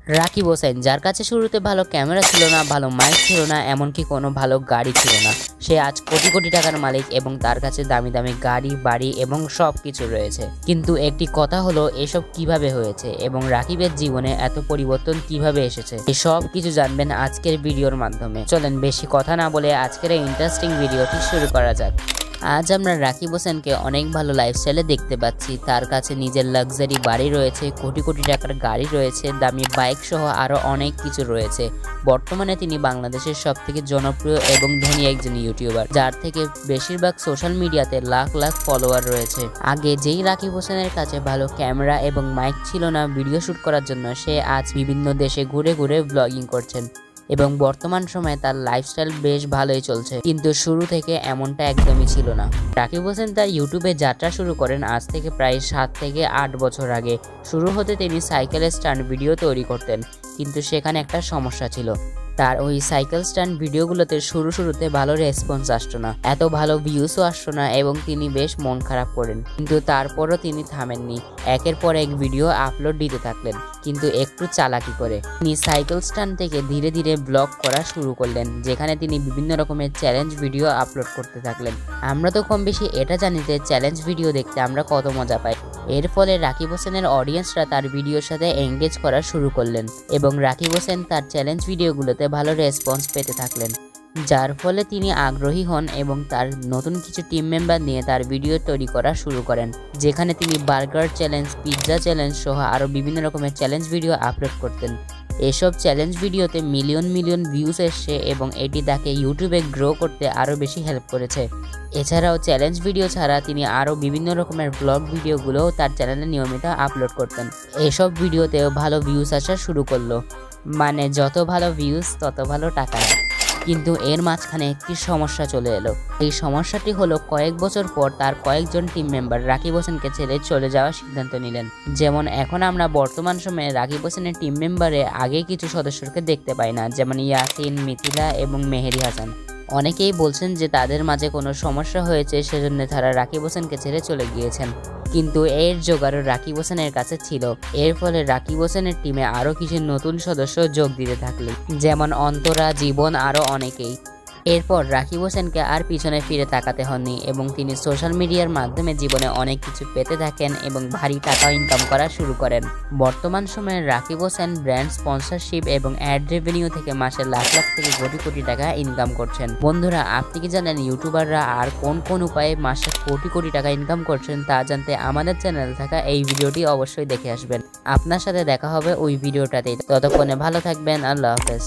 রাকিব হোসেন, যার কাছে শুরুতে ভালো ক্যামেরা ছিল না, ভালো মাইক ছিল না, এমনকি কোনো ভালো গাড়ি ছিল না, সে আজ কোটি কোটি টাকার মালিক এবং তার কাছে দামি দামি গাড়ি, বাড়ি এবং সব কিছু রয়েছে। কিন্তু একটি কথা হলো, এসব কিভাবে হয়েছে এবং রাকিবের জীবনে এত পরিবর্তন কিভাবে এসেছে, এই সব কিছু জানবেন আজকের ভিডিওর মাধ্যমে। চলেন বেশি কথা না বলে আজকের এই ইন্টারেস্টিং ভিডিওটি শুরু করা যাক। আজ আমরা রাকিব হোসেনকে অনেক ভালো লাইফস্টাইলে দেখতে পাচ্ছি। তার কাছে নিজের লাক্সারি বাড়ি রয়েছে, কোটি কোটি টাকার গাড়ি রয়েছে, দামি বাইক সহ আরও অনেক কিছু রয়েছে। বর্তমানে তিনি বাংলাদেশের সবথেকে জনপ্রিয় এবং ধনী একজন ইউটিউবার, যার থেকে বেশিরভাগ সোশ্যাল মিডিয়াতে লাখ লাখ ফলোয়ার রয়েছে। আগে যেই রাকিব হোসেনের কাছে ভালো ক্যামেরা এবং মাইক ছিল না ভিডিও শ্যুট করার জন্য, সে আজ বিভিন্ন দেশে ঘুরে ঘুরে ব্লগিং করছেন এবং বর্তমান সময়ে তার লাইফস্টাইল বেশ ভালোই চলছে। কিন্তু শুরু থেকে এমনটা একদমই ছিল না। রাকিব হোসেন তার ইউটিউবে যাত্রা শুরু করেন আজ থেকে প্রায় 7 থেকে 8 বছর আগে। শুরু হতে তিনি সাইকেলের স্ট্যান্ড ভিডিও তৈরি করতেন, কিন্তু সেখানে একটা সমস্যা ছিল। তার ওই সাইকেল স্ট্যান্ড ভিডিওগুলোতে শুরুতে ভালো রেসপন্স আসতো না, এত ভালো ভিউসও আসতো না এবং তিনি বেশ মন খারাপ করেন। কিন্তু তারপরও তিনি থামেননি, একের পর এক ভিডিও আপলোড দিতে থাকলেন, কিন্তু একটু চালাকি করে। তিনি সাইকেল স্ট্যান্ড থেকে ধীরে ধীরে ব্লগ করা শুরু করলেন, যেখানে তিনি বিভিন্ন রকমের চ্যালেঞ্জ ভিডিও আপলোড করতে থাকলেন। আমরা তো কম বেশি এটা জানি যে চ্যালেঞ্জ ভিডিও দেখতে আমরা কত মজা পাই। এর ফলে রাকিব হোসেনের অডিয়েন্সরা তার ভিডিওর সাথে এঙ্গেজ করা শুরু করলেন এবং রাকিব হোসেন তার চ্যালেঞ্জ ভিডিওগুলোতে ভালো রেসপন্স পেতে থাকলেন, যার ফলে তিনি আগ্রহী হন এবং তার নতুন কিছু টিম মেম্বার নিয়ে তার ভিডিও তৈরি করা শুরু করেন, যেখানে তিনি বার্গার চ্যালেঞ্জ, পিৎজা চ্যালেঞ্জ সহ আরও বিভিন্ন রকমের চ্যালেঞ্জ ভিডিও আপলোড করতেন। এসব চ্যালেঞ্জ ভিডিওতে মিলিয়ন মিলিয়ন ভিউস এসছে এবং এটি তাকে ইউটিউবে গ্রো করতে আরও বেশি হেল্প করেছে। এছাড়াও চ্যালেঞ্জ ভিডিও ছাড়া তিনি আরও বিভিন্ন রকমের ব্লগ ভিডিওগুলোও তার চ্যানেলে নিয়মিত আপলোড করতেন। এসব ভিডিওতেও ভালো ভিউস আসা শুরু করলো, মানে যত ভালো ভিউজ তত ভালো টাকা। কিন্তু এর মাঝখানে একটি সমস্যা চলে এলো। এই সমস্যাটি হলো, কয়েক বছর পর তার কয়েকজন টিম মেম্বার রাকিব হোসেনকে ছেড়ে চলে যাওয়ার সিদ্ধান্ত নিলেন। যেমন এখন আমরা বর্তমান সময়ে রাকিব হোসেনের টিম মেম্বারে আগে কিছু সদস্যকে দেখতে পাই না, যেমন ইয়াসিন, মিথিলা এবং মেহেদি হাসান। অনেকেই বলছেন যে তাদের মাঝে কোনো সমস্যা হয়েছে, সেজন্য তারা রাকিব হোসেনকে ছেড়ে চলে গিয়েছেন, কিন্তু এর জোগাড়ও রাকিব হোসেনের কাছে ছিল। এর ফলে রাকিব হোসেনের টিমে আরও কিছু নতুন সদস্য যোগ দিতে থাকলেন, যেমন অন্তরা, জীবন, আরও অনেকেই। এরপর রাকিব হোসেনকে আর পিছনে ফিরে তাকাতে হয়নি এবং তিনি সোশ্যাল মিডিয়ার মাধ্যমে জীবনে অনেক কিছু পেতে থাকেন এবং ভারী টাকা ইনকাম করা শুরু করেন। বর্তমান সময়ে রাকিব হোসেন ব্র্যান্ড স্পন্সরশিপ এবং অ্যাড রেভিনিউ থেকে মাসে লাখ লাখ থেকে কোটি কোটি টাকা ইনকাম করছেন। বন্ধুরা, আপনি কি জানেন ইউটিউবাররা আর কোন কোন উপায়ে মাসে কোটি কোটি টাকা ইনকাম করছেন? তা জানতে আমাদের চ্যানেলে থাকা এই ভিডিওটি অবশ্যই দেখে আসবেন। আপনার সাথে দেখা হবে ওই ভিডিওটাতেই। ততক্ষণে ভালো থাকবেন। আল্লাহ হাফেজ।